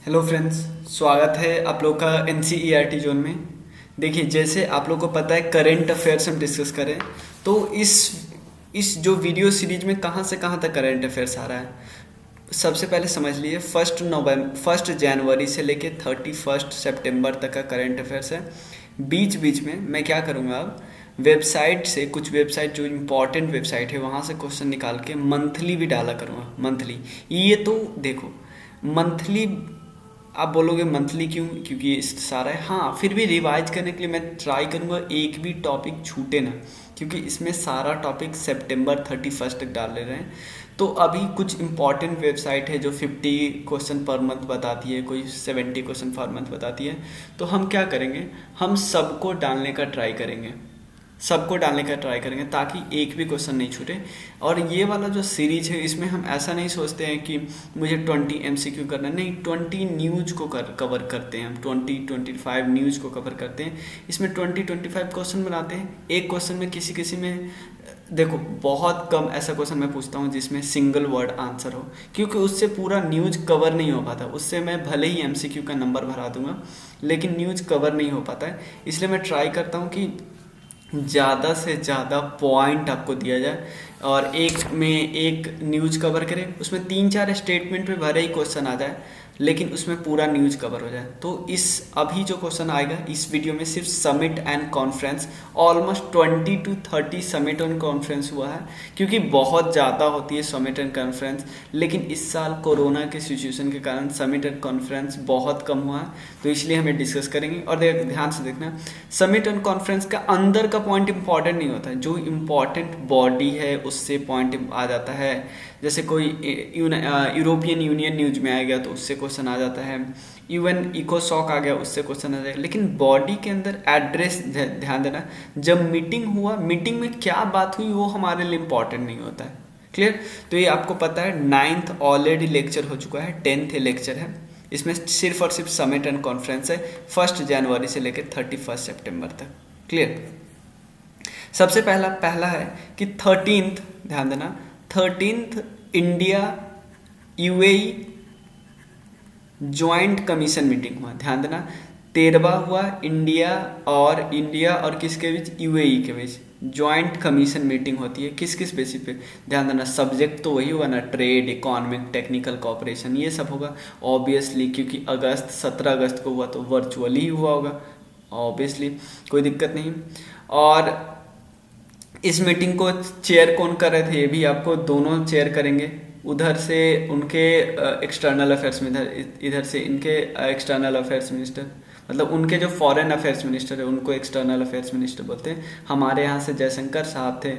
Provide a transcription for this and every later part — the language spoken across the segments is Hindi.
हेलो फ्रेंड्स, स्वागत है आप लोग का एनसीईआरटी जोन में। देखिए, जैसे आप लोग को पता है करंट अफेयर्स हम डिस्कस करें, तो इस जो वीडियो सीरीज में कहाँ से कहाँ तक करंट अफेयर्स आ रहा है। सबसे पहले समझ लीजिए, 1 जनवरी से लेके 31 सितंबर तक का करंट अफेयर्स है। बीच बीच में मैं क्या करूँगा, अब वेबसाइट से कुछ वेबसाइट जो इम्पोर्टेंट वेबसाइट है वहाँ से क्वेश्चन निकाल के मंथली भी डाला करूँगा। मंथली ये तो देखो, मंथली आप बोलोगे मंथली क्यों, क्योंकि ये सारा है। हाँ, फिर भी रिवाइज करने के लिए मैं ट्राई करूँगा एक भी टॉपिक छूटे ना, क्योंकि इसमें सारा टॉपिक सितंबर 31 तक डाल ले रहे हैं। तो अभी कुछ इंपॉर्टेंट वेबसाइट है जो 50 क्वेश्चन पर मंथ बताती है, कोई 70 क्वेश्चन पर मंथ बताती है। तो हम क्या करेंगे, हम सबको डालने का ट्राई करेंगे, ताकि एक भी क्वेश्चन नहीं छूटे। और ये वाला जो सीरीज है, इसमें हम ऐसा नहीं सोचते हैं कि मुझे 20 एमसीक्यू करना है, नहीं, 20 न्यूज को कवर करते हैं हम, 20-25 न्यूज को कवर करते हैं। इसमें 20-25 क्वेश्चन बनाते हैं। एक क्वेश्चन में किसी में देखो, बहुत कम ऐसा क्वेश्चन मैं पूछता हूँ जिसमें सिंगल वर्ड आंसर हो, क्योंकि उससे पूरा न्यूज कवर नहीं हो पाता। उससे मैं भले ही एमसीक्यू का नंबर भरा दूंगा, लेकिन न्यूज कवर नहीं हो पाता है। इसलिए मैं ट्राई करता हूँ कि ज़्यादा से ज़्यादा पॉइंट आपको दिया जाए, और एक में एक न्यूज़ कवर करें, उसमें 3-4 स्टेटमेंट में भले ही क्वेश्चन आ जाए, लेकिन उसमें पूरा न्यूज़ कवर हो जाए। तो इस अभी जो क्वेश्चन आएगा इस वीडियो में, सिर्फ summit and conference, almost 20-30 summit and conference हुआ है, क्योंकि बहुत ज़्यादा होती है समिट एंड कॉन्फ्रेंस। लेकिन इस साल कोरोना के सिचुएशन के कारण समिट एंड कॉन्फ्रेंस बहुत कम हुआ है, तो इसलिए हमें डिस्कस करेंगे। और ध्यान से देखना, समिट एंड कॉन्फ्रेंस का अंदर का पॉइंट इंपॉर्टेंट नहीं होता है, जो इम्पॉर्टेंट बॉडी है उससे पॉइंट आ जाता है। जैसे कोई यूरोपियन यूनियन न्यूज में आ गया तो उससे क्वेश्चन आ जाता है, इवन इकोसॉक आ गया उससे क्वेश्चन आ जाएगा। लेकिन बॉडी के अंदर एड्रेस ध्यान देना, जब मीटिंग हुआ, मीटिंग में क्या बात हुई वो हमारे लिए इंपॉर्टेंट नहीं होता है। क्लियर? तो ये आपको पता है, 9th ऑलरेडी लेक्चर हो चुका है, 10th लेक्चर है। इसमें सिर्फ और सिर्फ समिट एंड कॉन्फ्रेंस है, 1 जनवरी से लेकर 31 सितंबर तक। क्लियर? सबसे पहला है कि 13th, ध्यान देना, 13th India UAE joint commission meeting हुआ। ध्यान देना, 13वां हुआ इंडिया और किसके बीच, यूएई के बीच ज्वाइंट कमीशन मीटिंग होती है। किस किस बेसिस पे, ध्यान देना, सब्जेक्ट तो वही होगा ना, ट्रेड, इकोनॉमिक, टेक्निकल कॉपरेशन, ये सब होगा ऑब्वियसली, क्योंकि 17 अगस्त को हुआ तो वर्चुअली ही हुआ होगा ऑब्वियसली, कोई दिक्कत नहीं। और इस मीटिंग को चेयर कौन कर रहे थे, ये भी आपको, दोनों चेयर करेंगे, उधर से उनके एक्सटर्नल अफेयर्स में, इधर से इनके एक्सटर्नल अफेयर्स मिनिस्टर, मतलब उनके जो फॉरेन अफेयर्स मिनिस्टर है उनको एक्सटर्नल अफेयर्स मिनिस्टर बोलते हैं। हमारे यहाँ से जयशंकर साहब थे,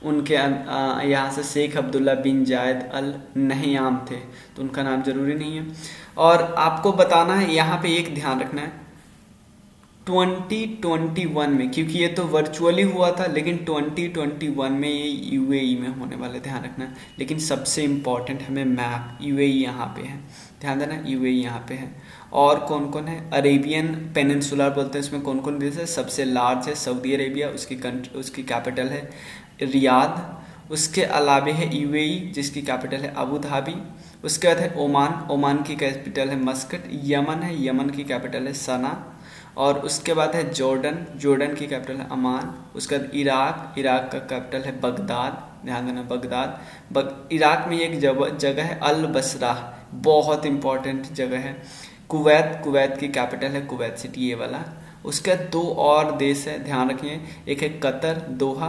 उनके यहाँ से शेख अब्दुल्ला बिन जायद अल नहयाम थे, तो उनका नाम जरूरी नहीं है। और आपको बताना है, यहाँ पे एक ध्यान रखना है, 2021 में, क्योंकि ये तो वर्चुअली हुआ था, लेकिन 2021 में ये यूएई में होने वाले, ध्यान रखना। लेकिन सबसे इम्पॉर्टेंट हमें मैप, यूएई यहाँ पे है, ध्यान देना, यूएई यहाँ पे है। और कौन कौन है, अरेबियन पेनिनसुला बोलते हैं, इसमें कौन कौन देश है, सबसे लार्ज है सऊदी अरेबिया, उसकी कैपिटल है रियाद। उसके अलावे है यूएई जिसकी कैपिटल है अबू धाबी। उसके बाद है ओमान की कैपिटल है मस्कट। यमन की कैपिटल है सना। और उसके बाद है जॉर्डन की कैपिटल है अमान। उसके बाद इराक का कैपिटल है बगदाद, ध्यान देना, बगदाद। इराक में एक जगह है अल बसरा, बहुत इंपॉर्टेंट जगह है। कुवैत की कैपिटल है कुवैत सिटी, ये वाला। उसके बाद 2 और देश है, ध्यान रखिए, एक है कतर, दोहा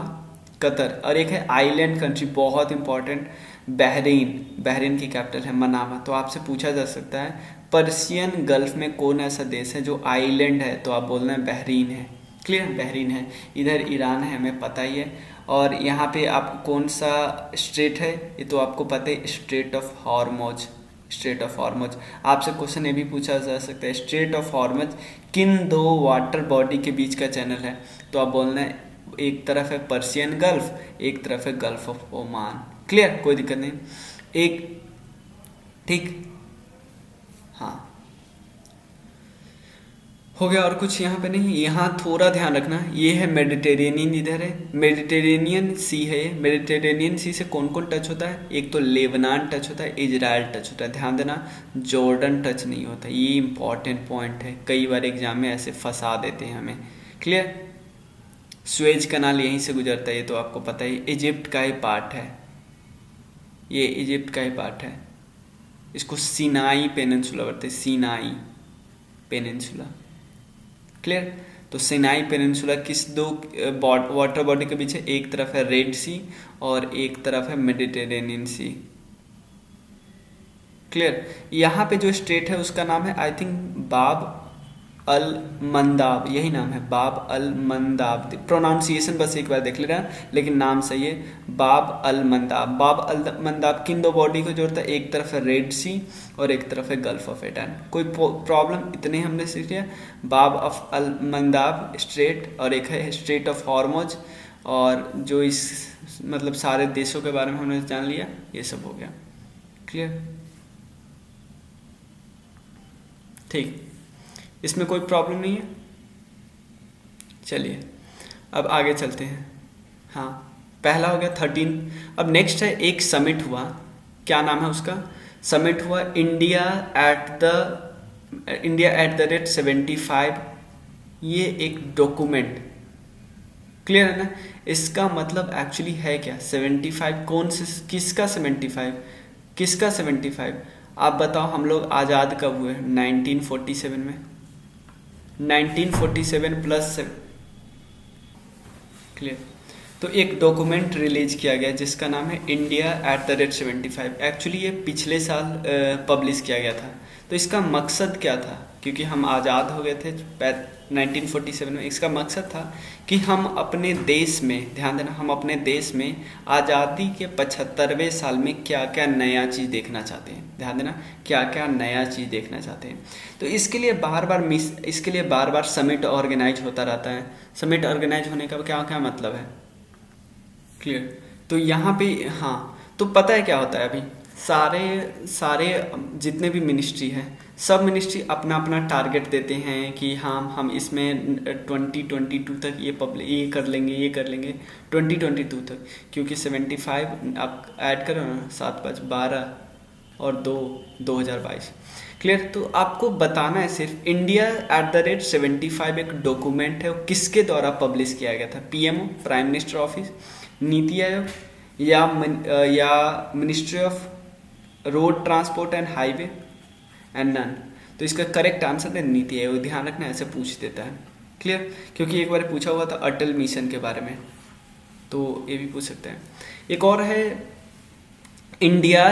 कतर, और एक है आइलैंड कंट्री, बहुत इंपॉर्टेंट, बहरीन की कैपिटल है मनामा। तो आपसे पूछा जा सकता है, पर्शियन गल्फ में कौन ऐसा देश है जो आइलैंड है, तो आप बोलना है बहरीन है। क्लियर, बहरीन है। इधर ईरान है, हमें पता ही है। और यहाँ पे आपको कौन सा स्ट्रेट है, ये तो आपको पता है, स्ट्रेट ऑफ हॉर्मुज। आपसे क्वेश्चन ये भी पूछा जा सकता है, स्ट्रेट ऑफ हॉर्मुज किन 2 वाटर बॉडी के बीच का चैनल है, तो आप बोलना है, एक तरफ है पर्शियन गल्फ, एक तरफ है गल्फ ऑफ ओमान। क्लियर, कोई दिक्कत नहीं, एक, ठीक, हाँ, हो गया। और कुछ यहाँ पे नहीं, यहाँ थोड़ा ध्यान रखना, ये है मेडिटेरेनियन, इधर है मेडिटेरेनियन सी है। ये मेडिटेरेनियन सी से कौन कौन टच होता है? एक तो लेबनान टच होता है, इजराइल टच होता है, ध्यान देना, जॉर्डन टच नहीं होता। ये इंपॉर्टेंट पॉइंट है, कई बार एग्जाम में ऐसे फंसा देते हैं हमें। क्लियर? स्वेज कनाल यहीं से गुजरता है, ये तो आपको पता ही। इजिप्ट का ही पार्ट है, ये इजिप्ट का ही पार्ट है। इसको सीनाई पेनिनसुला बोलते हैं, सीनाई पेनिनसुला। क्लियर? तो सिनाई पेनिनसुला किस दो वाटर बॉडी के बीच है? एक तरफ है रेड सी और एक तरफ है मेडिटेरेनियन सी। क्लियर? यहाँ पे जो स्टेट है उसका नाम है आई थिंक बाब अल मंदाब, यही नाम है, बाब अल मंदाब। प्रोनाउंसिएशन बस एक बार देख लेना, लेकिन नाम सही है, बाब अल मंदाब। बाब अल मंदाब किन दो बॉडी को जोड़ता है? एक तरफ है रेड सी और एक तरफ है गल्फ ऑफ एडन। कोई प्रॉब्लम? इतने हमने सीख लिया। बाब ऑफ अल मंदाब स्ट्रेट, और एक है स्ट्रेट ऑफ हॉर्मोज, और जो इस मतलब सारे देशों के बारे में हमने जान लिया, ये सब हो गया। क्लियर? ठीक, इसमें कोई प्रॉब्लम नहीं है। चलिए अब आगे चलते हैं। हाँ, पहला हो गया 13। अब नेक्स्ट है एक समिट हुआ, क्या नाम है उसका? समिट हुआ इंडिया एट द रेट 75। ये एक डॉक्यूमेंट, क्लियर है ना? इसका मतलब एक्चुअली है क्या? 75 कौन से, किसका 75? किसका 75? आप बताओ, हम लोग आज़ाद कब हुए? 1947 में। 1947 प्लस। क्लियर? तो एक डॉक्यूमेंट रिलीज किया गया जिसका नाम है India at the rate 75। Actually ये पिछले साल पब्लिश किया गया था। तो इसका मकसद क्या था? क्योंकि हम आज़ाद हो गए थे 1947 में। इसका मकसद था कि हम अपने देश में, ध्यान देना, हम अपने देश में आज़ादी के 75वें साल में क्या क्या नया चीज़ देखना चाहते हैं। ध्यान देना, क्या क्या नया चीज़ देखना चाहते हैं। तो इसके लिए बार बार समिट ऑर्गेनाइज होता रहता है। समिट ऑर्गेनाइज होने का क्या क्या मतलब है? क्लियर? तो यहाँ पे हाँ, तो पता है क्या होता है? अभी सारे जितने भी मिनिस्ट्री हैं, सब मिनिस्ट्री अपना अपना टारगेट देते हैं कि हाँ हम इसमें 2022 तक ये कर लेंगे 2022 तक। क्योंकि 75 आप ऐड करो ना, 7 5 12 और 2 2022। क्लियर? तो आपको बताना है सिर्फ इंडिया एट द रेट 75 एक डॉक्यूमेंट है, वो किसके द्वारा पब्लिश किया गया था? PMO, prime minister office, NITI Aayog, या ministry of road transport and highway, and none. तो इसका करेक्ट आंसर है नीति आयोग। ध्यान रखना, ऐसे पूछ देता है। क्लियर? क्योंकि एक बार पूछा हुआ था अटल मिशन के बारे में, तो ये भी पूछ सकते हैं। एक और है इंडिया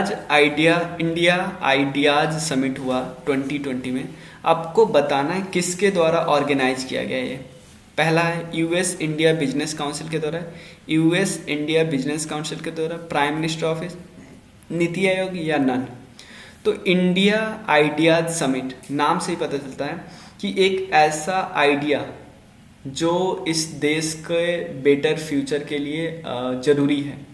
आइडियाज समिट हुआ 2020 में। आपको बताना है किसके द्वारा ऑर्गेनाइज किया गया ये। पहला है यूएस इंडिया बिजनेस काउंसिल के द्वारा, यूएस इंडिया बिजनेस काउंसिल के द्वारा, prime minister office, NITI Aayog, या नन। तो इंडिया आइडियाज समिट नाम से ही पता चलता है कि एक ऐसा आइडिया जो इस देश के बेटर फ्यूचर के लिए ज़रूरी है।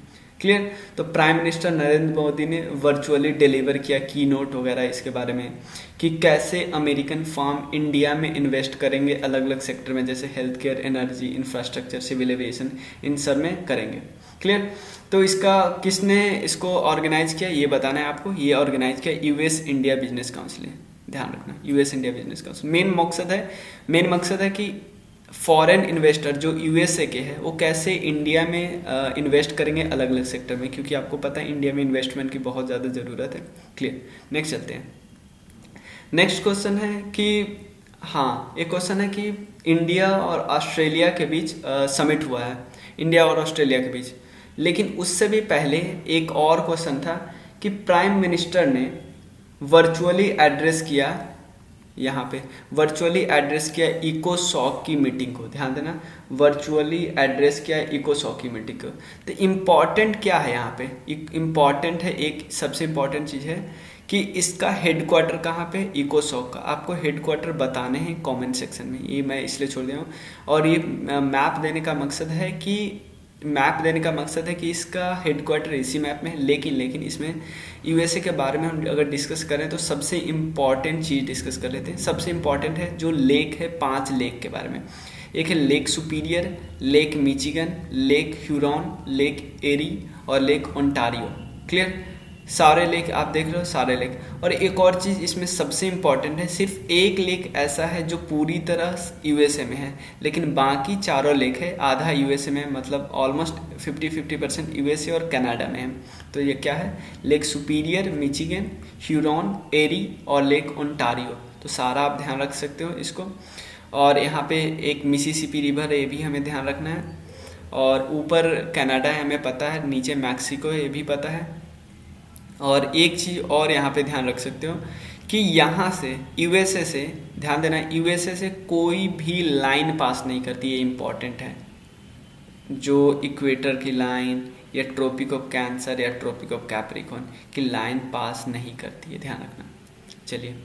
क्लियर? तो प्राइम मिनिस्टर नरेंद्र मोदी ने वर्चुअली डिलीवर किया की नोट वगैरह इसके बारे में कि कैसे अमेरिकन फर्म इंडिया में इन्वेस्ट करेंगे अलग अलग सेक्टर में, जैसे health care, energy, infrastructure, civil aviation, इन सब में करेंगे। क्लियर? तो इसका किसने इसको ऑर्गेनाइज किया ये बताना है आपको। ये ऑर्गेनाइज किया यूएस इंडिया बिजनेस काउंसिल है। ध्यान रखना, US India business council. Main मकसद है कि फॉरेन इन्वेस्टर जो यूएसए के हैं वो कैसे इंडिया में इन्वेस्ट करेंगे अलग अलग सेक्टर में, क्योंकि आपको पता है इंडिया में इन्वेस्टमेंट की बहुत ज़्यादा ज़रूरत है। क्लियर? नेक्स्ट चलते हैं। नेक्स्ट क्वेश्चन है कि हाँ, एक क्वेश्चन है कि इंडिया और ऑस्ट्रेलिया के बीच समिट हुआ है, इंडिया और ऑस्ट्रेलिया के बीच। लेकिन उससे भी पहले एक और क्वेश्चन था कि प्राइम मिनिस्टर ने वर्चुअली एड्रेस किया, यहाँ पे वर्चुअली एड्रेस किया इकोसॉक की मीटिंग को। ध्यान देना, वर्चुअली एड्रेस किया इकोसॉक की मीटिंग को। तो इम्पॉर्टेंट क्या है यहाँ पे? इम्पॉर्टेंट है, एक सबसे इम्पॉर्टेंट चीज़ है कि इसका हेडक्वार्टर कहाँ पे? इकोसॉक का। आपको हेडक्वार्टर बताने हैं कमेंट सेक्शन में, ये मैं इसलिए छोड़ दिया हूँ। और ये मैप देने का मकसद है कि मैप देने का मकसद है कि इसका हेडक्वार्टर इसी मैप में है, लेकिन इसमें यूएसए के बारे में हम अगर डिस्कस करें तो सबसे इम्पॉर्टेंट चीज़ डिस्कस कर लेते हैं। सबसे इम्पॉर्टेंट है जो लेक है, 5 लेक के बारे में। एक है lake Superior, lake Michigan, lake Huron, lake Erie और लेक ओंटारियो। क्लियर? सारे लेक आप देख रहे हो, सारे लेक। और एक और चीज़ इसमें सबसे इम्पॉर्टेंट है, सिर्फ एक लेक ऐसा है जो पूरी तरह यूएसए में है, लेकिन बाकी चारों लेक है आधा यूएसए में, मतलब ऑलमोस्ट 50% यूएसए और कनाडा में है। तो ये क्या है? लेक सुपीरियर, मिचिगन, ह्यूरॉन, एरी और लेक ओंटारियो। तो सारा आप ध्यान रख सकते हो इसको। और यहाँ पे एक मिसिसिपी रिवर है, ये भी हमें ध्यान रखना है। और ऊपर कनाडा है हमें पता है, नीचे मैक्सिको है ये भी पता है। और एक चीज़ और यहाँ पे ध्यान रख सकते हो कि यहाँ से यूएसए से, ध्यान देना, यूएसए से कोई भी लाइन पास नहीं करती, ये इम्पॉर्टेंट है। जो इक्वेटर की लाइन या ट्रॉपिक ऑफ कैंसर या ट्रॉपिक ऑफ कैप्रिकॉर्न की लाइन पास नहीं करती है, ध्यान रखना। चलिए,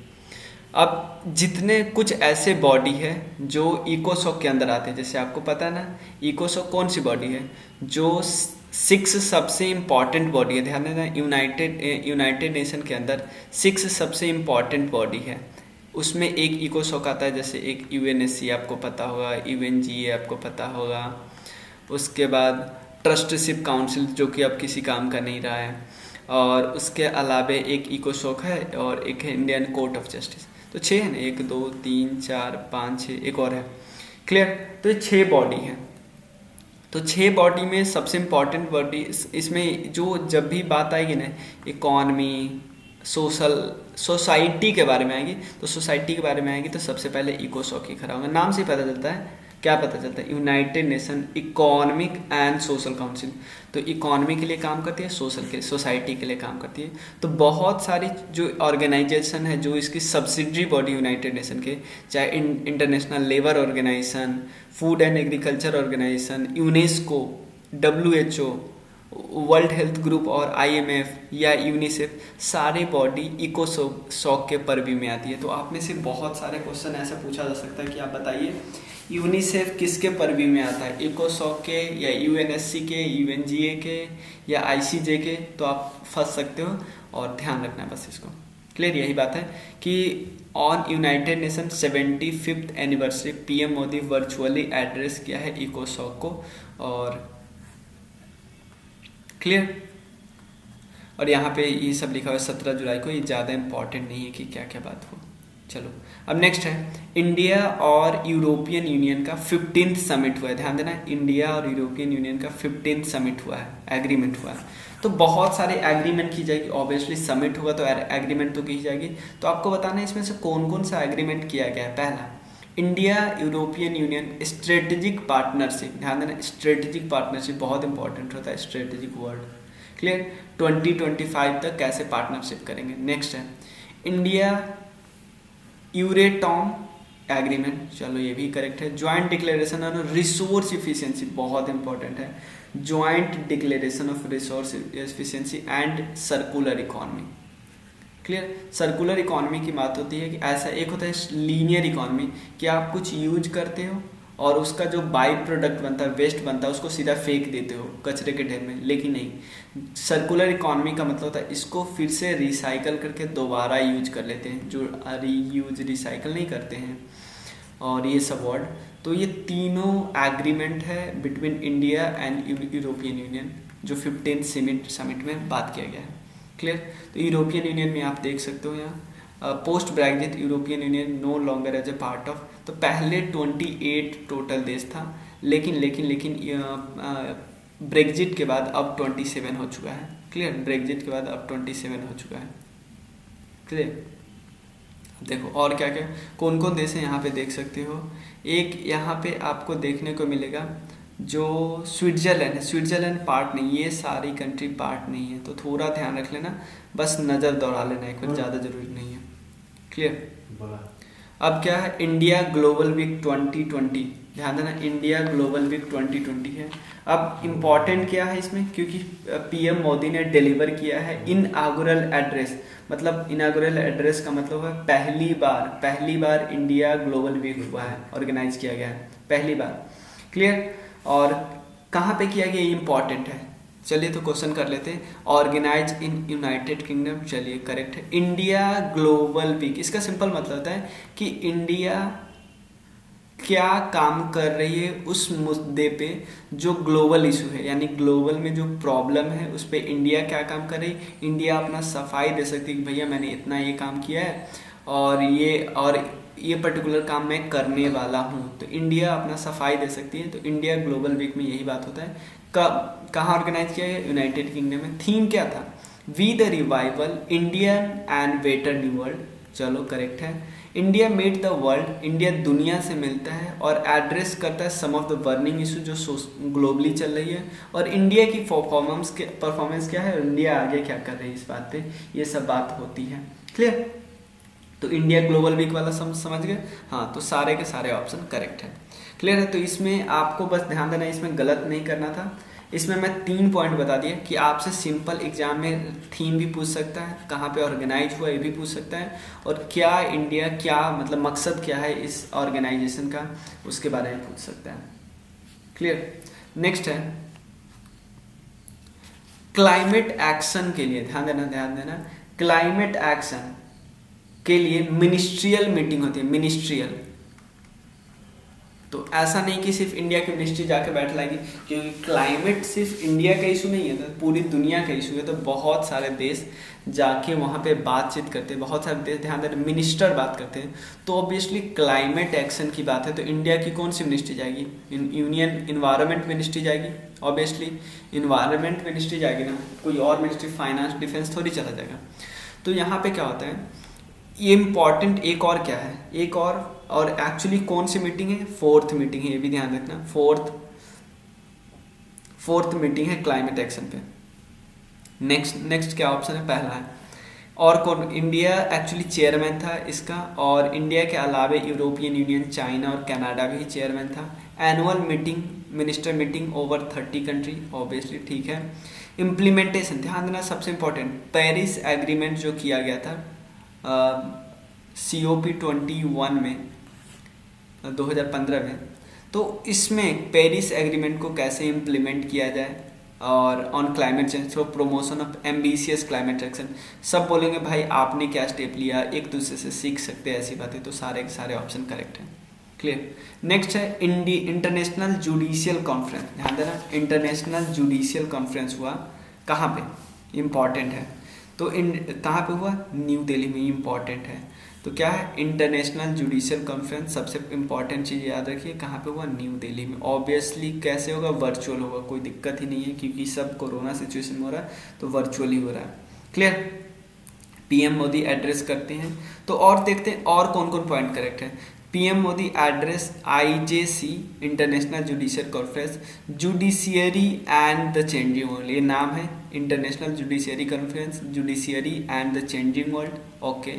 अब जितने कुछ ऐसे बॉडी है जो इकोसॉक के अंदर आते हैं, जैसे आपको पता है ना, इकोसॉक कौन सी बॉडी है? जो 6 सबसे इम्पॉर्टेंट बॉडी है, ध्यान देना। यूनाइटेड नेशन के अंदर 6 सबसे इम्पॉर्टेंट बॉडी है, उसमें एक इकोसॉक आता है। जैसे एक यूएनएससी आपको पता होगा, यूएनजीए आपको पता होगा, उसके बाद ट्रस्टीशिप काउंसिल जो कि अब किसी काम का नहीं रहा है, और उसके अलावा एक इकोसॉक है और एक है इंडियन कोर्ट ऑफ जस्टिस। तो 6 है ना, 1 2 3 4 5 6, एक और है। क्लियर? तो ये 6 बॉडी है। तो 6 बॉडी में सबसे इम्पॉर्टेंट बॉडी इसमें जो जब भी बात आएगी ना इकॉनमी, सोसाइटी के बारे में आएगी, तो सोसाइटी के बारे में आएगी तो सबसे पहले इकोसॉक ही खड़ा होगा। नाम से ही पता चलता है, क्या पता चलता है? United nation economic and social council. तो इकोनॉमी के लिए काम करती है, सोसाइटी के लिए काम करती है। तो बहुत सारी जो ऑर्गेनाइजेशन है, जो इसकी सब्सिडरी बॉडी यूनाइटेड नेशन के, चाहे International Labour Organisation, Food and Agriculture Organisation, UNESCO, WHO, World Health group और IMF या यूनिसेफ, सारे बॉडी इकोसॉक के परव्यू में आती है। तो आप में से बहुत सारे क्वेश्चन ऐसा पूछा जा सकता है कि आप बताइए यूनिसेफ किसके परव्यू में आता है, इकोसॉक के या UNSC के, UNGA के या ICJ के? तो आप फंस सकते हो, और ध्यान रखना है बस इसको। क्लियर? यही बात है कि on United nation 75th anniversary PM Modi virtually address किया है इकोसॉक को। और क्लियर? और यहाँ पे ये सब लिखा हुआ है 17 जुलाई को। ये ज़्यादा इंपॉर्टेंट नहीं है कि क्या क्या बात हो। चलो, अब नेक्स्ट है इंडिया और यूरोपियन यूनियन का 15th समिट हुआ है। ध्यान देना, इंडिया और यूरोपियन यूनियन का 15th समिट हुआ है, एग्रीमेंट हुआ है। तो बहुत सारे एग्रीमेंट की जाएगी, ऑब्वियसली समिट होगा तो एग्रीमेंट तो की जाएगी। तो आपको बताना है इसमें से कौन कौन सा एग्रीमेंट किया गया है। पहला, India European union strategic partnership. ध्यान देना, स्ट्रेटेजिक पार्टनरशिप बहुत इंपॉर्टेंट होता है, स्ट्रेटेजिक वर्ड। क्लियर? 2025 तक कैसे पार्टनरशिप करेंगे। नेक्स्ट है इंडिया यूरेटॉम एग्रीमेंट, चलो ये भी करेक्ट है। Joint declaration on resource efficiency, बहुत इंपॉर्टेंट है। Joint declaration of resource efficiency and circular economy. Clear? Circular economy की बात होती है कि ऐसा एक होता है लीनियर इकोनॉमी, कि आप कुछ यूज करते हो और उसका जो बाई प्रोडक्ट बनता है, वेस्ट बनता है, उसको सीधा फेंक देते हो कचरे के ढेर में। लेकिन नहीं, सर्कुलर इकोनॉमी का मतलब होता है इसको फिर से रिसाइकल करके दोबारा यूज कर लेते हैं, जो रीयूज रिसाइकल नहीं करते हैं, और ये सब वर्ड। तो ये तीनों एग्रीमेंट है between India and European union, जो 15th समिट में बात किया गया है। क्लियर? तो यूरोपियन यूनियन में आप देख सकते हो यहाँ post Brexit European Union no longer as a part of. तो पहले 28 टोटल देश था, लेकिन ब्रेग्जिट के बाद अब 27 हो चुका है। क्लियर? ब्रेग्जिट के बाद अब 27 हो चुका है। क्लियर? देखो और क्या क्या कौन कौन देश है यहाँ पे देख सकते हो। एक यहाँ पे आपको देखने को मिलेगा जो स्विट्जरलैंड है। स्विट्जरलैंड पार्ट नहीं, ये सारी कंट्री पार्ट नहीं है, तो थोड़ा ध्यान रख लेना, बस नज़र दौड़ा लेना एक बार, ज़्यादा जरूरी नहीं है। क्लियर? अब क्या है, इंडिया ग्लोबल वीक 2020। ध्यान देना, इंडिया ग्लोबल वीक 2020 है। अब इम्पॉर्टेंट क्या है इसमें, क्योंकि PM मोदी ने डिलीवर किया है इनऑगरल एड्रेस। मतलब इनऑगरल एड्रेस का मतलब है पहली बार इंडिया ग्लोबल वीक हुआ है, ऑर्गेनाइज किया गया है पहली बार। क्लियर? और कहाँ पे किया गया, ये इंपॉर्टेंट है। चलिए तो क्वेश्चन कर लेते हैं। ऑर्गेनाइज इन यूनाइटेड किंगडम, चलिए करेक्ट है। इंडिया ग्लोबल वीक, इसका सिंपल मतलब होता है कि इंडिया क्या काम कर रही है उस मुद्दे पे जो ग्लोबल इशू है, यानी ग्लोबल में जो प्रॉब्लम है उस पे इंडिया क्या काम कर रही है। इंडिया अपना सफाई दे सकती है कि भैया मैंने इतना ये काम किया है और ये पर्टिकुलर काम मैं करने वाला हूँ, तो इंडिया अपना सफाई दे सकती है। तो इंडिया ग्लोबल वीक में यही बात होता है। कहाँ ऑर्गेनाइज किया है, यूनाइटेड किंगडम में। थीम क्या था, we the revival Indian and better new world, चलो करेक्ट है। India meet the world, India दुनिया से मिलता है और एड्रेस करता है some of the burning issue जो ग्लोबली चल रही है। और इंडिया की परफॉर्मेंस क्या है, इंडिया आगे क्या कर रही है, इस बात पे ये सब बात होती है। क्लियर, तो इंडिया ग्लोबल वीक वाला समझ गए। हाँ, तो सारे के सारे ऑप्शन करेक्ट है। क्लियर है, तो इसमें आपको बस ध्यान देना, इसमें गलत नहीं करना था। इसमें मैं 3 पॉइंट बता दिए कि आपसे सिंपल एग्जाम में थीम भी पूछ सकता है, कहाँ पे ऑर्गेनाइज हुआ ये भी पूछ सकता है, और क्या इंडिया क्या मतलब मकसद क्या है इस ऑर्गेनाइजेशन का, उसके बारे में पूछ सकता है। क्लियर, नेक्स्ट है क्लाइमेट एक्शन के लिए ध्यान देना। क्लाइमेट एक्शन के लिए मिनिस्ट्रियल मीटिंग होती है, मिनिस्ट्रियल। तो ऐसा नहीं कि सिर्फ इंडिया की मिनिस्ट्री जाके बैठ लाएगी, क्योंकि क्लाइमेट सिर्फ इंडिया का इशू नहीं है, तो पूरी दुनिया का इशू है। तो बहुत सारे देश जाके वहाँ पे बातचीत करते हैं, बहुत सारे देश ध्यान दें मिनिस्टर बात करते हैं। तो ऑब्वियसली क्लाइमेट एक्शन की बात है, तो इंडिया की कौन सी मिनिस्ट्री जाएगी, यूनियन इन्वायरमेंट मिनिस्ट्री जाएगी। ऑब्वियसली इन्वायरमेंट मिनिस्ट्री जाएगी ना, कोई और मिनिस्ट्री फाइनेंस डिफेंस थोड़ी चला जाएगा। तो यहाँ पे क्या होता है, ये इम्पॉर्टेंट एक और क्या है, एक और एक्चुअली कौन सी मीटिंग है, 4th मीटिंग है, ये भी ध्यान रखना। फोर्थ मीटिंग है क्लाइमेट एक्शन पे। नेक्स्ट क्या ऑप्शन है, पहला है। और कौन, इंडिया एक्चुअली चेयरमैन था इसका, और इंडिया के अलावा यूरोपियन यूनियन, चाइना और कनाडा भी चेयरमैन था। Annual meeting, minister meeting over 30 country, obviously ठीक है। इम्प्लीमेंटेशन ध्यान देना सबसे इंपॉर्टेंट, पेरिस एग्रीमेंट जो किया गया था COP21 में 2015 में, तो इसमें पेरिस एग्रीमेंट को कैसे इम्प्लीमेंट किया जाए, और on climate change through promotion of ambitious climate action. सब बोलेंगे भाई आपने क्या स्टेप लिया, एक दूसरे से सीख सकते हैं ऐसी बातें, तो सारे के सारे ऑप्शन करेक्ट हैं। क्लियर, नेक्स्ट है इंटरनेशनल जुडिशियल कॉन्फ्रेंस, ध्यान देना इंटरनेशनल जुडिशियल कॉन्फ्रेंस हुआ कहाँ पे, इम्पॉर्टेंट है। तो कहाँ पे हुआ, न्यू दिल्ली में, इम्पॉर्टेंट है। तो क्या है, इंटरनेशनल जुडिशियल कॉन्फ्रेंस, सबसे इंपॉर्टेंट चीज़ याद रखिए, कहाँ पे हुआ, न्यू दिल्ली में। ऑब्वियसली कैसे होगा, वर्चुअल होगा, कोई दिक्कत ही नहीं है, क्योंकि सब कोरोना सिचुएशन में हो रहा है, तो वर्चुअल ही हो रहा है। क्लियर, PM मोदी एड्रेस करते हैं। तो और देखते हैं और कौन कौन पॉइंट करेक्ट है। PM Modi address IJC, international judicial conference, judiciary and the changing world, ये नाम है, international judiciary conference, judiciary and the changing world. Okay,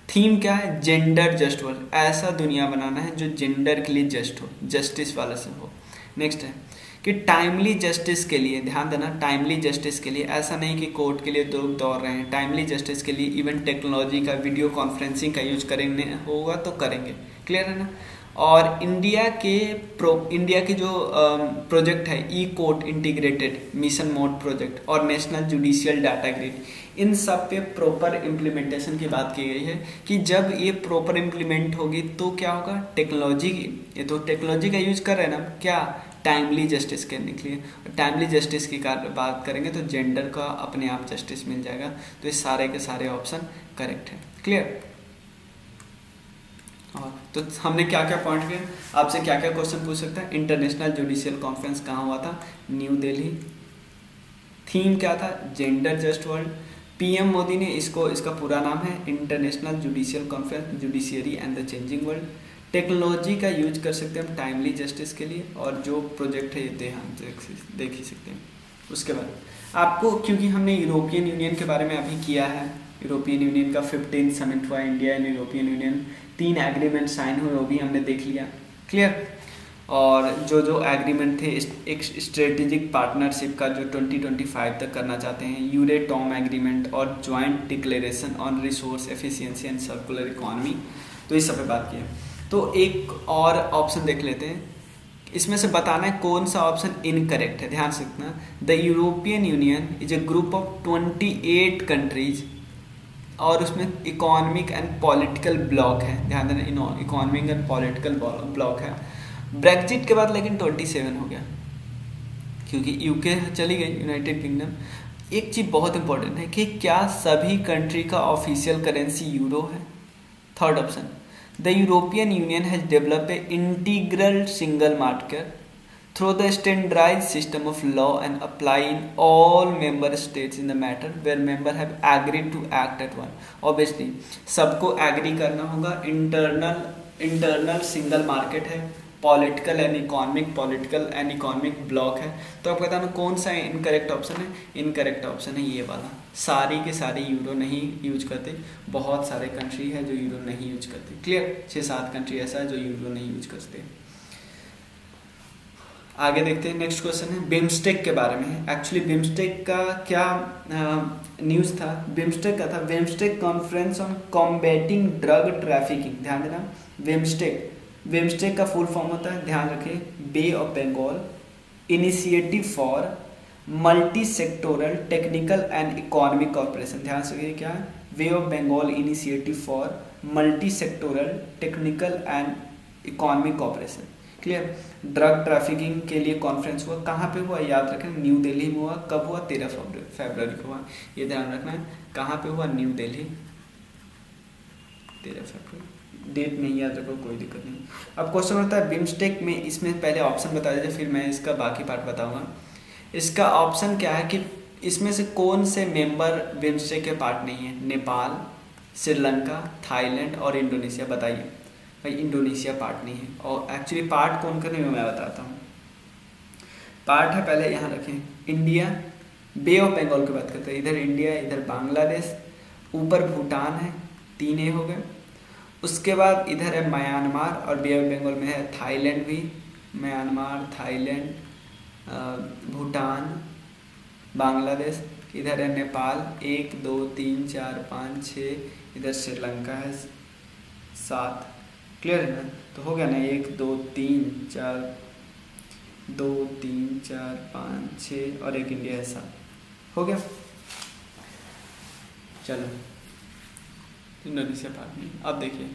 theme क्या है, जेंडर जस्ट वर्ल्ड, ऐसा दुनिया बनाना है जो जेंडर के लिए जस्ट हो, जस्टिस वाला से हो। नेक्स्ट है कि टाइमली जस्टिस के लिए, ध्यान देना टाइमली जस्टिस के लिए, ऐसा नहीं कि कोर्ट के लिए लोग दौड़ रहे हैं, टाइमली जस्टिस के लिए इवन टेक्नोलॉजी का, वीडियो कॉन्फ्रेंसिंग का यूज करेंगे, होगा तो करेंगे। क्लियर है ना। और इंडिया के जो प्रोजेक्ट है, e court integrated mission mode project और नेशनल जुडिशियल डाटा ग्रिड, इन सब पे प्रॉपर इम्प्लीमेंटेशन की बात की गई है कि जब ये प्रॉपर इम्प्लीमेंट होगी तो क्या होगा, टेक्नोलॉजी, ये तो टेक्नोलॉजी का यूज कर रहे हैं ना, क्या टाइमली जस्टिस करने के लिए। टाइमली जस्टिस की बात करेंगे तो जेंडर का अपने आप जस्टिस मिल जाएगा। तो ये सारे के सारे ऑप्शन करेक्ट है। क्लियर, और तो हमने क्या क्या पॉइंट किया, आपसे क्या क्या क्वेश्चन पूछ सकता है। इंटरनेशनल जुडिशियल कॉन्फ्रेंस कहाँ हुआ था, न्यू दिल्ली। थीम क्या था, gender just world. PM Modi ने इसका पूरा नाम है international judicial conference, judiciary and the changing world. Technology का यूज कर सकते हैं हम टाइमली जस्टिस के लिए, और जो प्रोजेक्ट है ये हम देख ही सकते हैं। उसके बाद आपको, क्योंकि हमने यूरोपियन यूनियन के बारे में अभी किया है, यूरोपियन यूनियन का 15th समिट हुआ, India and European Union, 3 agreement sign हुए, वो भी हमने देख लिया। क्लियर, और जो एग्रीमेंट थे, एक स्ट्रेटेजिक पार्टनरशिप का जो 2025 तक करना चाहते हैं, यूरेटॉम एग्रीमेंट और joint declaration on resource efficiency and circular economy, तो इस सब पे बात की है। तो एक और ऑप्शन देख लेते हैं, इसमें से बताना है कौन सा ऑप्शन इनकरेक्ट है, ध्यान से रखना। The European union is a group of 28 countries और उसमें इकोनॉमिक एंड पॉलिटिकल ब्लॉक है, ध्यान देना इकोनॉमिक एंड पॉलिटिकल ब्लॉक है। ब्रेक्जिट के बाद लेकिन 27 हो गया क्योंकि यूके चली गई, यूनाइटेड किंगडम। एक चीज़ बहुत इंपॉर्टेंट है कि क्या सभी कंट्री का ऑफिशियल करेंसी यूरो है। Third option, the European union has develop a integral single market through the standardized system of law and apply in all member states in the matter where member have agreed to act at one। obviously सबको एग्री करना होगा। इंटरनल सिंगल मार्केट है, पॉलिटिकल एंड इकोनॉमिक ब्लॉक है। तो आप बताना कौन सा इनकरेक्ट ऑप्शन है। इनकरेक्ट ऑप्शन है ये वाला, सारी के सारे यूरो नहीं यूज करते, बहुत सारे कंट्री है जो यूरो नहीं यूज करते। क्लियर, 6-7 कंट्री ऐसा है जो यूरो नहीं यूज करते। आगे देखते हैं, नेक्स्ट क्वेश्चन है बिम्स्टेक के बारे में। एक्चुअली बिम्स्टेक का क्या न्यूज़ था, बिम्स्टेक का था BIMSTEC conference on combating drug trafficking. ध्यान देना, बिम्स्टेक का फुल फॉर्म होता है, ध्यान रखिए, bay of Bengal initiative for multi sectoral technical and economic corporation. ध्यान से क्या है, bay of Bengal initiative for multi sectoral technical and economic corporation. Clear, drug trafficking के लिए कॉन्फ्रेंस हुआ, कहाँ पे हुआ याद रखें, न्यू दिल्ली में हुआ। कब हुआ, 13 फरवरी को हुआ, ये ध्यान रखना है। कहाँ पे हुआ, न्यू दिल्ली, 13 फरवरी। डेट नहीं याद रखो, कोई दिक्कत नहीं। अब क्वेश्चन होता है बिम्स्टेक में, इसमें पहले ऑप्शन बता दीजिए, फिर मैं इसका बाकी पार्ट बताऊंगा। इसका ऑप्शन क्या है कि इसमें से कौन से मेंबर बिम्स्टेक के पार्ट नहीं है। नेपाल, श्रीलंका, थाईलैंड और इंडोनेशिया। बताइए भाई, इंडोनेशिया पार्ट नहीं है। और एक्चुअली पार्ट कौन करने में मैं बताता हूँ। पार्ट है, पहले यहाँ रखें, इंडिया, बे ऑफ बंगाल की बात करते हैं, इधर इंडिया, इधर बांग्लादेश, ऊपर भूटान है, 3 हो गए। उसके बाद इधर है म्यांमार और बे ऑफ बंगाल में है थाईलैंड भी, म्यांमार, थाईलैंड, भूटान, बांग्लादेश, इधर है नेपाल, 1 2 3 4 5 6, इधर श्रीलंका है 7। क्लियर है ना, तो हो गया ना, 1 2 3 4 2 3 4 5 6 और एक इंडिया है 7, हो गया। चलो, इंडोनेशिया पार्ट नहीं। अब देखिए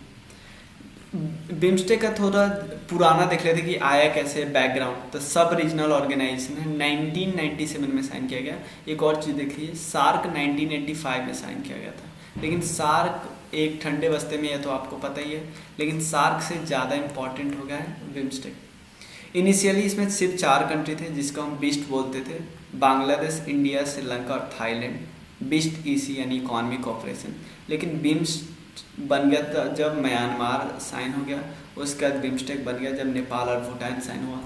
बिम्स्टेक का थोड़ा पुराना देख लेते कि आया कैसे, बैकग्राउंड। तो सब रीजनल ऑर्गेनाइजेशन है, 1997 में साइन किया गया। एक और चीज़ देखिए, सार्क 1985 में साइन किया गया था, लेकिन सार्क एक ठंडे बस्ते में है तो आपको पता ही है, लेकिन सार्क से ज़्यादा इम्पॉर्टेंट हो गया है बिम्स्टेक। इनिशियली इसमें सिर्फ 4 कंट्री थे जिसको हम बिस्ट बोलते थे, बांग्लादेश, इंडिया, श्रीलंका और थाईलैंड। बिस्ट ईसी यानी इकोनॉमिक कॉर्पोरेशन। लेकिन बिम्स्ट बन गया था जब म्यांमार साइन हो गया, उसके बाद बिम्स्टेक बन गया जब नेपाल और भूटान साइन हुआ।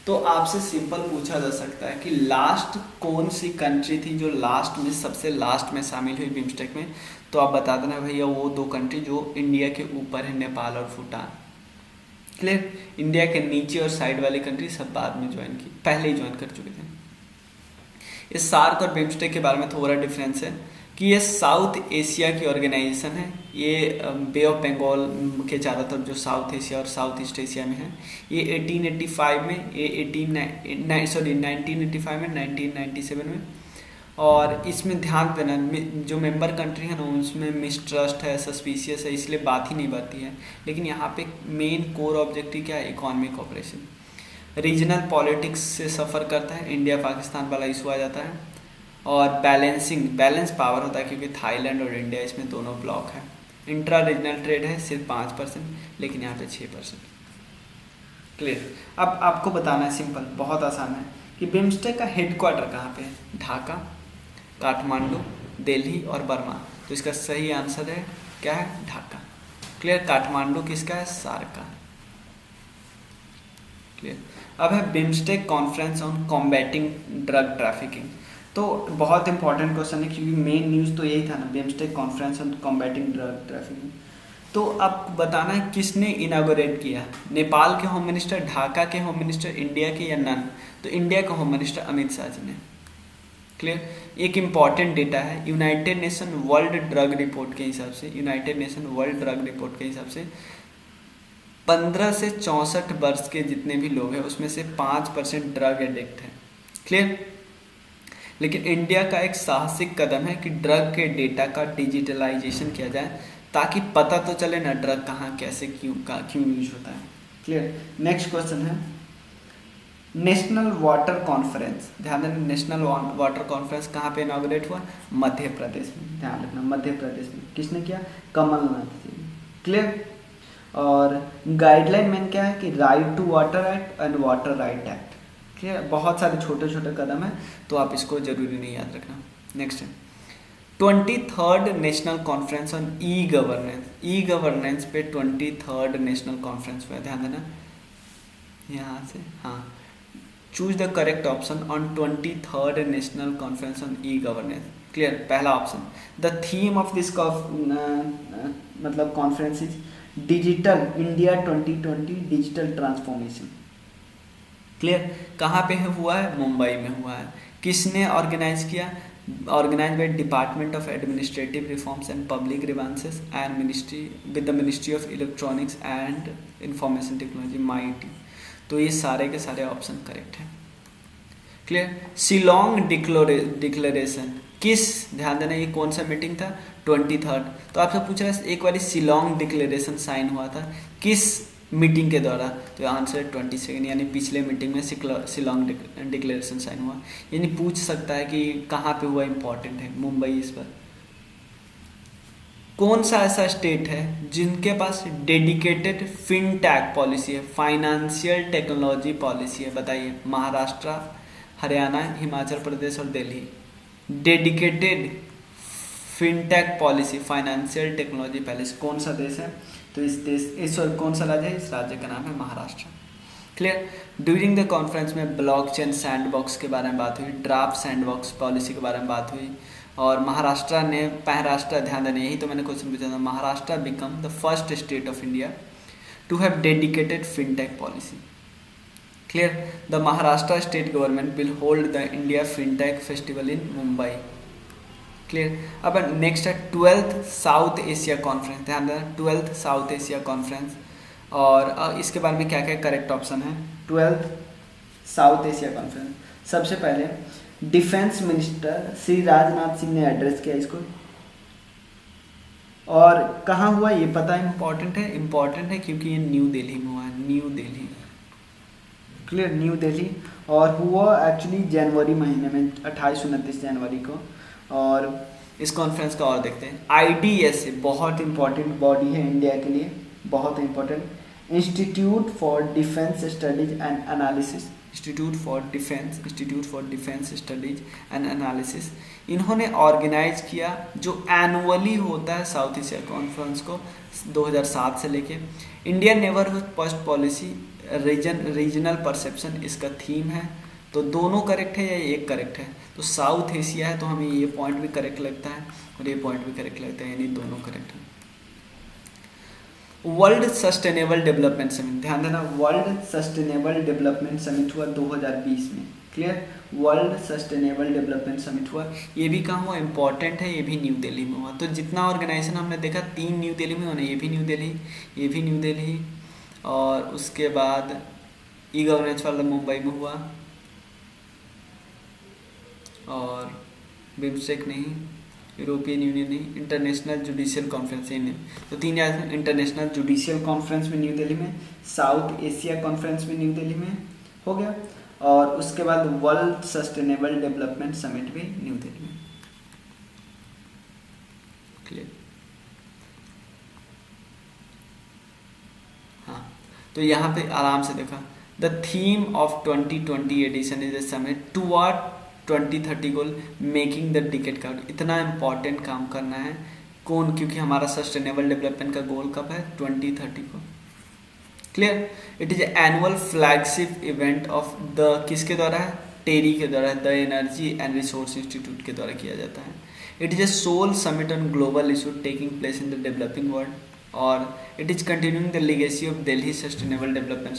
तो आपसे सिंपल पूछा जा सकता है कि लास्ट कौन सी कंट्री थी जो लास्ट में, सबसे लास्ट में शामिल हुई बिम्स्टेक में। तो आप बता देना भैया वो 2 कंट्री जो इंडिया के ऊपर है, नेपाल और भूटान। क्लियर, इंडिया के नीचे और साइड वाली कंट्री सब बाद में ज्वाइन की, पहले ही ज्वाइन कर चुके थे। इस सार्क और बिम्स्टेक के बारे में थोड़ा डिफरेंस है कि ये साउथ एशिया की ऑर्गेनाइजेशन है। ये बे ऑफ बंगाल के चारों तरफ जो साउथ एशिया और साउथ ईस्ट एशिया में है। ये 1985 में, ये 1985 में, 1997 में। और इसमें ध्यान देना, जो मेंबर कंट्री है ना उसमें मिसट्रस्ट है, सस्पिशियस है, इसलिए बात ही नहीं बनती है। लेकिन यहाँ पे मेन कोर ऑब्जेक्टिव क्या है, इकोनॉमिक ऑपरेशन। रीजनल पॉलिटिक्स से सफ़र करता है, इंडिया पाकिस्तान वाला इशू आ जाता है। और बैलेंस पावर होता है क्योंकि थाईलैंड और इंडिया इसमें दोनों ब्लॉक है। इंट्रा रीजनल ट्रेड है सिर्फ 5%, लेकिन यहाँ पे 6%। क्लियर, अब आपको बताना है, सिंपल, बहुत आसान है कि बिम्स्टेक का हेडक्वार्टर कहाँ पे है। ढाका, काठमांडू, दिल्ली और बर्मा। तो इसका सही आंसर है क्या है, ढाका। क्लियर, काठमांडू किसका है, सार्क का। क्लियर, अब है BIMSTEC conference on combating drug trafficking. तो बहुत इंपॉर्टेंट क्वेश्चन है क्योंकि मेन न्यूज़ तो यही था ना, BIMSTEC conference on combating drug trafficking. तो अब बताना है किसने इनागोरेट किया, नेपाल के होम मिनिस्टर, ढाका के होम मिनिस्टर, इंडिया के या नन। तो इंडिया के होम मिनिस्टर अमित शाह जी ने। क्लियर, एक इम्पॉर्टेंट डेटा है, United nation world drug report के हिसाब से, United nation world drug report के हिसाब से 15 से 64 वर्ष के जितने भी लोग हैं उसमें से 5% ड्रग एडिक्ट हैं। क्लियर। लेकिन इंडिया का एक साहसिक कदम है कि ड्रग के डेटा का डिजिटलाइजेशन किया जाए ताकि पता तो चले ना ड्रग कहाँ कैसे क्यों यूज होता है। क्लियर। नेक्स्ट क्वेश्चन है नेशनल वाटर कॉन्फ्रेंस। ध्यान देना, नेशनल वाटर कॉन्फ्रेंस कहाँ पे इनॉग्रेट हुआ? मध्य प्रदेश में। ध्यान रखना, मध्य प्रदेश में। किसने किया? कमलनाथ जी। क्लियर। और गाइडलाइन में क्या है कि right to water act and water right act. Clear. बहुत सारे छोटे छोटे कदम है तो आप इसको जरूरी नहीं याद रखना। नेक्स्ट है 23rd national conference on e governance. E governance पे 23rd नेशनल कॉन्फ्रेंस पे ध्यान देना, यहाँ से हाँ, choose the correct option on 23rd national conference on e governance. Clear. पहला option, the theme of this मतलब conference is digital India 2020 digital transformation. Clear. कहाँ पे हुआ है? मुंबई में हुआ है। किसने ऑर्गेनाइज किया? Organise by Department of Administrative Reforms and Public Grievances and ministry with the Ministry of Electronics and Information Technology MIT। तो ये सारे के सारे ऑप्शन करेक्ट हैं। क्लियर। शिलोंग डिक्लेरेशन किस, ध्यान देना, ये कौन सा मीटिंग था? 23rd। तो आपसे पूछ रहा है एक बार शिलोंग डिक्लेरेशन साइन हुआ था किस मीटिंग के द्वारा? तो आंसर 22nd, यानी पिछले मीटिंग में शिलोंग डिक्लेरेशन साइन हुआ। यानी पूछ सकता है कि कहाँ पे हुआ, इंपॉर्टेंट है, मुंबई। इस पर कौन सा ऐसा स्टेट है जिनके पास डेडिकेटेड फिनटेक पॉलिसी है, फाइनेंशियल टेक्नोलॉजी पॉलिसी है? बताइए। महाराष्ट्र, हरियाणा, हिमाचल प्रदेश और Delhi. Dedicated fintech policy, financial technology policy, कौन सा देश है? तो इस कौन सा राज्य है? इस राज्य का नाम है Maharashtra. Clear. During the conference में ब्लॉकचेन सैंडबॉक्स के बारे में बात हुई, ड्राफ्ट सैंडबॉक्स पॉलिसी के बारे में बात हुई, और महाराष्ट्र ने ध्यान देना, यही तो मैंने क्वेश्चन पूछा था, Maharashtra become the first state of India to have dedicated fintech policy. Clear. The Maharashtra state government will hold the India fintech festival in Mumbai. Clear. अब नेक्स्ट है 12th साउथ एशिया कॉन्फ्रेंस। ध्यान देना, 12th साउथ एशिया कॉन्फ्रेंस, और इसके बारे में क्या क्या करेक्ट ऑप्शन है? 12th साउथ एशिया कॉन्फ्रेंस, सबसे पहले डिफेंस मिनिस्टर श्री राजनाथ सिंह ने एड्रेस किया इसको, और कहाँ हुआ ये पता इम्पॉर्टेंट है? इम्पॉर्टेंट है क्योंकि ये न्यू दिल्ली में हुआ है, new Delhi. Clear. New Delhi, और हुआ एक्चुअली जनवरी महीने में, 28-29 जनवरी को। और इस कॉन्फ्रेंस का और देखते हैं। IDSA बहुत इंपॉर्टेंट बॉडी है इंडिया के लिए, बहुत important, institute for defence studies and analysis, institute for defence studies and analysis. इन्होंने ऑर्गेनाइज किया जो एनुअली होता है साउथ एशिया कॉन्फ्रेंस को 2007 से लेके। India neighbourhood first policy, regional perception इसका थीम है। तो दोनों करेक्ट है या एक करेक्ट है? तो साउथ एशिया है तो हमें ये पॉइंट भी करेक्ट लगता है और ये पॉइंट भी करेक्ट लगता है, यानी दोनों करेक्ट है। वर्ल्ड सस्टेनेबल डेवलपमेंट समिट, ध्यान देना, वर्ल्ड सस्टेनेबल डेवलपमेंट समिट हुआ 2020 में। Clear. World sustainable development summit हुआ, ये भी कहाँ हुआ? इंपॉर्टेंट है, ये भी न्यू दिल्ली में हुआ। तो जितना ऑर्गेनाइजेशन हमने देखा 3 न्यू दिल्ली में होना, ये भी न्यू दिल्ली, ये भी न्यू दिल्ली, और उसके बाद ई गवर्नेंस वाला मुंबई में हुआ, और बिम्स्टेक नहीं, यूरोपियन यूनियन नहीं, इंटरनेशनल जुडिशियल कॉन्फ्रेंस ही नहीं। तो 3 याद, इंटरनेशनल जुडिशियल कॉन्फ्रेंस में न्यू दिल्ली में, साउथ एशिया कॉन्फ्रेंस में न्यू दिल्ली में हो गया, और उसके बाद वर्ल्ड सस्टेनेबल डेवलपमेंट समिट भी न्यू दिल्ली में। क्लियर। हाँ, तो यहाँ पे आराम से देखा, the theme of 2020 edition is a summit toward 2030 goal, making the decade card. इतना इंपॉर्टेंट काम करना है कौन? क्योंकि हमारा सस्टेनेबल डेवलपमेंट का गोल कब है? 2030 को। Clear. It is annual flagship event of the, किसके द्वारा है? टेरी के द्वारा, the energy and resource institute के द्वारा किया जाता है। It is a sole summit on global issue taking place in the developing world, और it is continuing the legacy of Delhi sustainable development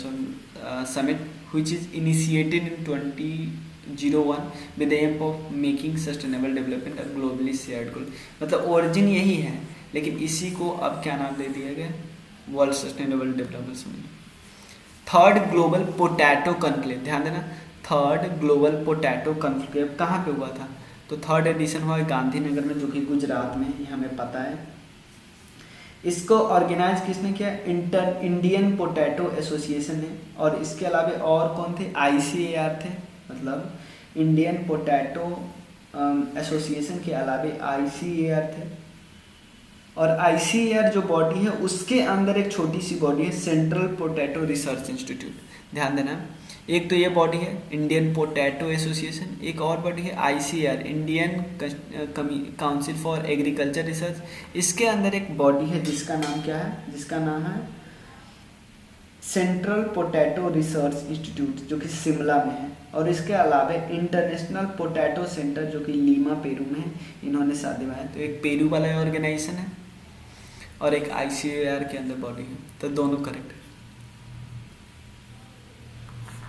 summit which is initiated in 2001 with aim of making sustainable development a globally shared goal. मतलब ओरिजिन यही है, लेकिन इसी को अब क्या नाम दे दिया गया? World sustainable development summit. Third global potato conclave, ध्यान देना, थर्ड ग्लोबल पोटैटो कॉन्क्लेव कहाँ पे हुआ था? तो थर्ड एडिशन हुआ गांधीनगर में, जो कि गुजरात में, ये हमें पता है। इसको ऑर्गेनाइज किसने किया? इंडियन पोटैटो एसोसिएशन ने। और इसके अलावा और कौन थे? ICAR थे, मतलब इंडियन पोटैटो एसोसिएशन के अलावा ICAR थे। और ICAR जो बॉडी है उसके अंदर एक छोटी सी बॉडी है सेंट्रल पोटैटो रिसर्च इंस्टीट्यूट। ध्यान देना, एक तो ये बॉडी है इंडियन पोटैटो एसोसिएशन, एक और बॉडी है ICAR, Indian Council for Agriculture research. इसके अंदर एक बॉडी है जिसका नाम क्या है? जिसका नाम है सेंट्रल पोटैटो रिसर्च इंस्टीट्यूट, जो कि शिमला में है। और इसके अलावा इंटरनेशनल पोटैटो सेंटर, जो कि लीमा पेरू में है, इन्होंने साथ दिया है। तो एक पेरू वाला ऑर्गेनाइजेशन है और एक ICAR के अंदर बॉडी है, तो दोनों करेक्ट है।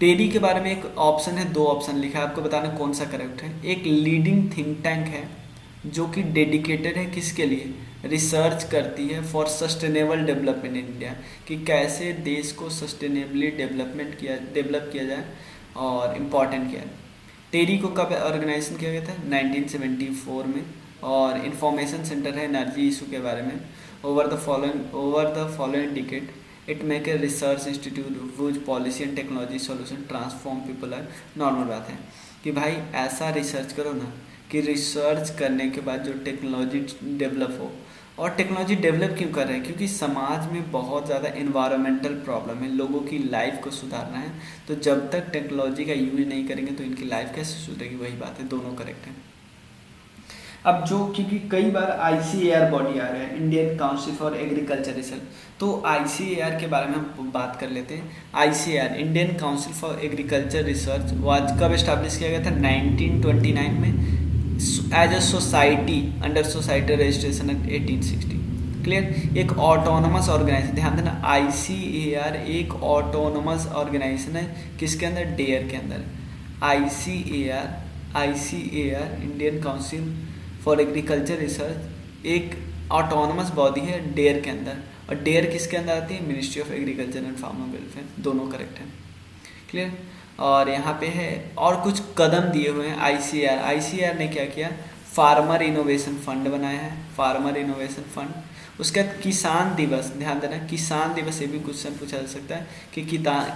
टेरी के बारे में एक ऑप्शन है, 2 ऑप्शन लिखा है, आपको बताना कौन सा करेक्ट है। एक लीडिंग थिंक टैंक है जो कि डेडिकेटेड है किसके लिए? रिसर्च करती है for sustainable development in India, कि कैसे देश को सस्टेनेबली डेवलप किया जाए और इम्पॉर्टेंट क्या है। टेरी को कब ऑर्गेनाइजेशन किया गया था? 1974 में। और इंफॉर्मेशन सेंटर है एनर्जी इशू के बारे में। Over the following decade it make a research institute whose policy and technology solution transform people are. Normal बात है कि भाई ऐसा रिसर्च करो ना कि रिसर्च करने के बाद जो टेक्नोलॉजी डेवलप हो। और टेक्नोलॉजी डेवलप क्यों कर रहे हैं? क्योंकि समाज में बहुत ज़्यादा इन्वायरमेंटल प्रॉब्लम है, लोगों की लाइफ को सुधारना है। तो जब तक टेक्नोलॉजी का यूज नहीं करेंगे तो इनकी लाइफ कैसे सुधरेगी? वही बात है, दोनों करेक्ट हैं। अब जो क्योंकि कई बार ICAR बॉडी आ रहा है, Indian Council for Agriculture research, तो ICAR के बारे में हम बात कर लेते हैं। ICAR Indian Council for Agriculture Research was कब एस्टैब्लिश किया गया था? 1929 में, as a society under society registration act 1860। Clear? एक ऑटोनोमस ऑर्गेनाइजेशन, ध्यान देना, ICAR एक ऑटोनोमस ऑर्गेनाइजेशन है, किसके अंदर? डेयर के अंदर। ICAR Indian Council for Agriculture research एक ऑटोनोमस बॉडी है डेयर के अंदर। और डेयर किसके अंदर आती है? Ministry of agriculture and farmer welfare. दोनों करेक्ट हैं। क्लियर? और यहाँ पे है और कुछ कदम दिए हुए हैं ICAR ने क्या किया? फार्मर इनोवेशन फंड बनाया है, फार्मर इनोवेशन फंड। उसके बाद किसान दिवस, ध्यान देना, किसान दिवस, ये भी क्वेश्चन पूछा जा सकता है कि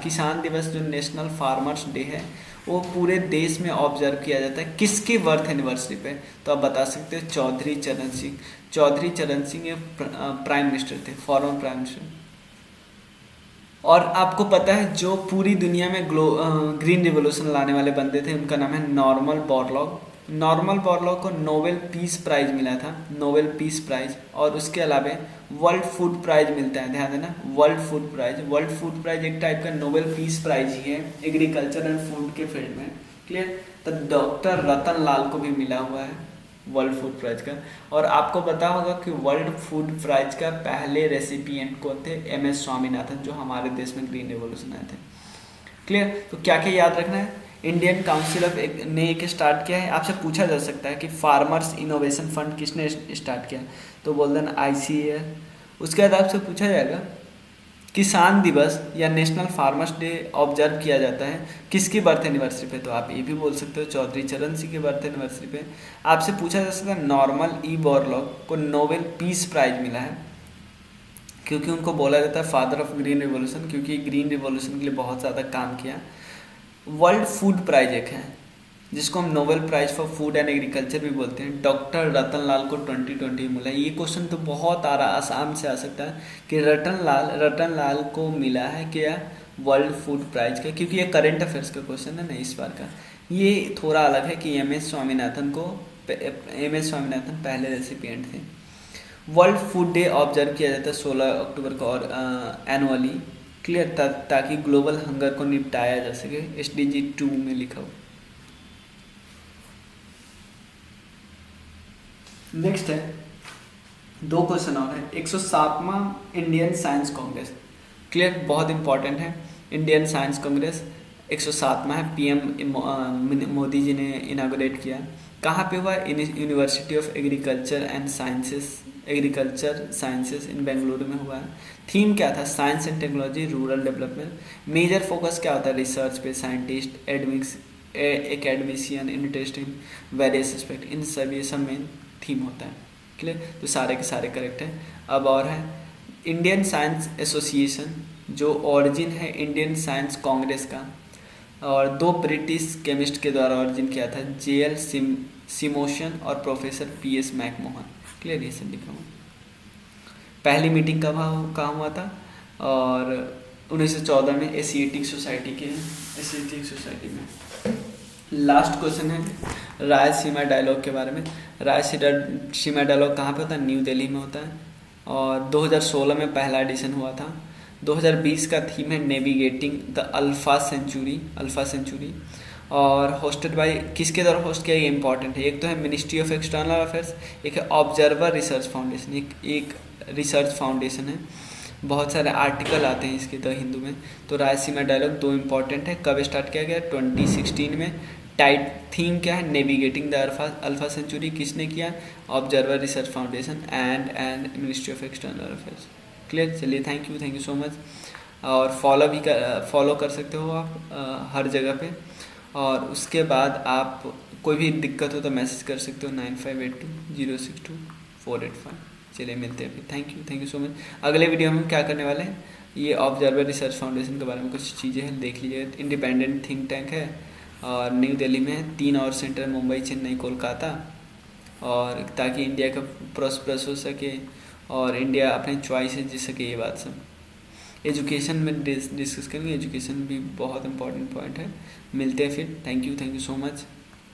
किसान दिवस जो नेशनल फार्मर्स डे है वो पूरे देश में ऑब्जर्व किया जाता है किसके बर्थ एनिवर्सरी पे? तो आप बता सकते हो चौधरी चरण सिंह। चौधरी चरण सिंह ये प्राइम मिनिस्टर थे, फॉर्मर प्राइम मिनिस्टर। और आपको पता है जो पूरी दुनिया में ग्रीन रिवोल्यूशन लाने वाले बंदे थे, उनका नाम है नॉर्मन बोरलॉग। नॉर्मन बोरलॉग को नोबेल पीस प्राइज मिला था, नोबेल पीस प्राइज। और उसके अलावा वर्ल्ड फूड प्राइज मिलता है, ध्यान देना, वर्ल्ड फूड प्राइज एक टाइप का नोबेल पीस प्राइज ही है एग्रीकल्चर एंड फूड के फील्ड में। क्लियर? तो डॉक्टर रतन लाल को भी मिला हुआ है वर्ल्ड फूड प्राइज का। और आपको पता होगा कि वर्ल्ड फूड प्राइज का पहले रेसिपिएंट कौन थे? MS स्वामीनाथन, जो हमारे देश में ग्रीन रिवोल्यूशन आए थे। क्लियर? तो क्या क्या याद रखना है? इंडियन काउंसिल ऑफ ने एक स्टार्ट किया है। आपसे पूछा जा सकता है कि फार्मर्स इनोवेशन फंड किसने स्टार्ट किया? तो बोल देना ICAR। उसके बाद आपसे पूछा जाएगा किसान दिवस या नेशनल फार्मर्स डे ऑब्जर्व किया जाता है किसकी बर्थ एनिवर्सरी पे? तो आप ये भी बोल सकते हो चौधरी चरण सिंह की बर्थ एनिवर्सरी पे। आपसे पूछा जा सकता है नॉर्मन E बोरलॉग को नोबेल पीस प्राइज मिला है क्योंकि उनको बोला जाता है फादर ऑफ ग्रीन रिवोल्यूशन, क्योंकि ग्रीन रिवोल्यूशन के लिए बहुत ज़्यादा काम किया। वर्ल्ड फूड प्राइज एक है जिसको हम Nobel prize for food and agriculture भी बोलते हैं, डॉक्टर रतन लाल को 2020 मिला है। ये क्वेश्चन तो बहुत आसाम से आ सकता है कि रतन लाल को मिला है क्या वर्ल्ड फूड प्राइज का, क्योंकि ये करंट अफेयर्स का क्वेश्चन है ना इस बार का। ये थोड़ा अलग है कि MS स्वामीनाथन पहले रेसिपिएंट थे। वर्ल्ड फूड डे ऑब्जर्व किया जाता है 16 अक्टूबर को और एनुअली। क्लियर? ताकि ग्लोबल हंगर को निपटाया जा सके, SDG 2 में लिखा हो। नेक्स्ट है 2 क्वेश्चन और है। 107वां इंडियन साइंस कांग्रेस। क्लियर? बहुत इंपॉर्टेंट है। इंडियन साइंस कांग्रेस 107वां है, PM मोदी जी ने इनागोरेट किया। कहाँ पे हुआ? University of agriculture sciences in Bengaluru में हुआ है। थीम क्या था? Science and technology, rural development. Major focus क्या होता है? रिसर्च पे, scientist, academician, interest in various aspect, इन सब ये सब मेन थीम होता है। क्लियर? तो सारे के सारे करेक्ट हैं। अब और है इंडियन साइंस एसोसिएशन, जो ओरिजिन है इंडियन साइंस कांग्रेस का, और 2 ब्रिटिश केमिस्ट के द्वारा ओरिजिन किया था, JL सिमोशन और प्रोफेसर PS मैकमोहन। क्लियर? ये सब लिखा हुआ। पहली मीटिंग कहाँ हुआ था? और 1914 में एशियाटिक सोसाइटी में। लास्ट क्वेश्चन है रायलसीमा डायलॉग के बारे में। रायलसीमा डायलॉग कहाँ पे होता है? न्यू दिल्ली में होता है, और 2016 में पहला एडिशन हुआ था। 2020 का थीम है नेविगेटिंग द अल्फा सेंचुरी, और होस्टेड बाय, किसके द्वारा होस्ट किया? ये इंपॉर्टेंट है। एक तो है मिनिस्ट्री ऑफ एक्सटर्नल अफेयर्स, एक है ऑब्जर्वर रिसर्च फाउंडेशन, एक रिसर्च फाउंडेशन है। बहुत सारे आर्टिकल आते हैं इसके द हिंदू में। तो रायलसीमा डायलॉग 2 इंपॉर्टेंट है। कब स्टार्ट किया गया? 2016 में। टाइट थीम क्या है? Navigating the alpha century. किसने किया? Observer research foundation and ministry of external affairs. Clear? चलिए, थैंक यू सो मच। और फॉलो कर सकते हो आप हर जगह पे। और उसके बाद आप कोई भी दिक्कत हो तो मैसेज कर सकते हो 9582062485। चलिए, मिलते हैं फिर। Thank you so much. अगले वीडियो में हम क्या करने वाले हैं, ये ऑब्जर्वर रिसर्च फाउंडेशन के बारे में कुछ चीज़ें हैं, देख लीजिएगा। इंडिपेंडेंट थिंक टैंक है और न्यू दिल्ली में है। 3 और सेंटर, मुंबई, चेन्नई, कोलकाता, और ताकि इंडिया का प्रॉस्परस हो सके और इंडिया अपने चॉइस जीत सके। ये बात सब एजुकेशन में डिस्कस करेंगे। एजुकेशन भी बहुत इंपॉर्टेंट पॉइंट है। मिलते हैं फिर। Thank you so much.